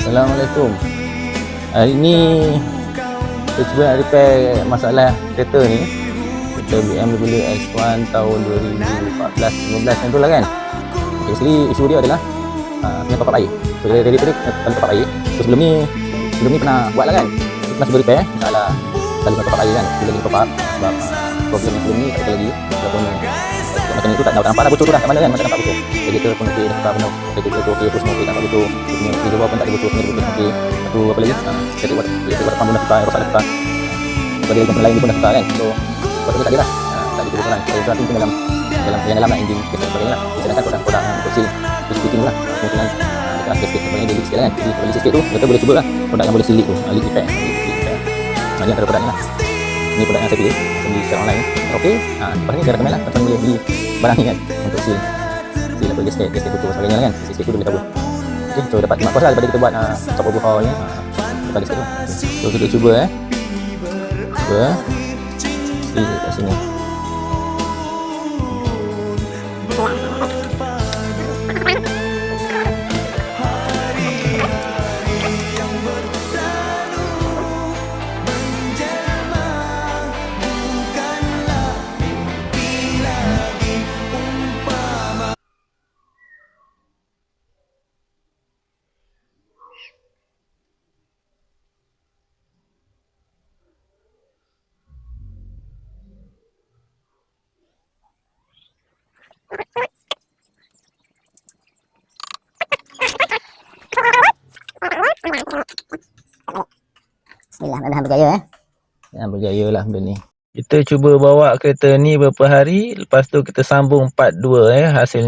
Assalamualaikum. Hari ni kita cuba nak repair masalah kereta ni. Kereta BMW X1 tahun 2014-15 macam tu lah kan. Okay, sekali isu dia adalah punya papak air. So, dari tadi kena papak air. So, sebelum ni pernah buat lah kan. Kita pernah cuba repair masalah saling papak air kan. Bila ni papak sebab problem yang sebelum ni tak ada lagi. Walaupun mekanik tu tak nampak dah bocor tu dah kat mana kan, macam nampak bocor. Radiator pun okey, dah penuh. Radiator tu okey, terus semua okey, nampak bocor. Dia punya reservoir pun tak ada bocor, sebenarnya bocor okey. Lepas tu apa lagi? Radiator water pump pun dah tukar, rosak dah tukar. Lepas dia komponen lain pun dah tukar kan. So, water tu tak ada lah. Tak ada kebocoran. Kalau itu pun dalam yang dalam lah, engine, kereta dan sebagainya lah. Sedangkan produk untuk seal, fitting tu lah. Kemungkinan dekat akhir sikit, sebagainya dia leak sikit lah kan. Jadi kalau leak sikit tu, kita boleh cuba lah produk yang boleh seal leak tu. Leak repair. Ini antara produk ni lah. Ini produk yang saya pilih, saya beli secara online. Okey, lepas ni saya recommend lah macam boleh beli barang ni kan untuk seal apa gasket tutup sebagainya kan. Gasket tu boleh cover. Okey, so dapat mak kos lah daripada kita buat top overhaul ni. Lepas gasket tu. So kita cuba cuba seal kat sini. Bismillah, mudah-mudahan berjaya Berjaya lah benda ni. Kita cuba bawa kereta ni beberapa hari, lepas tu kita sambung part 2 hasilnya.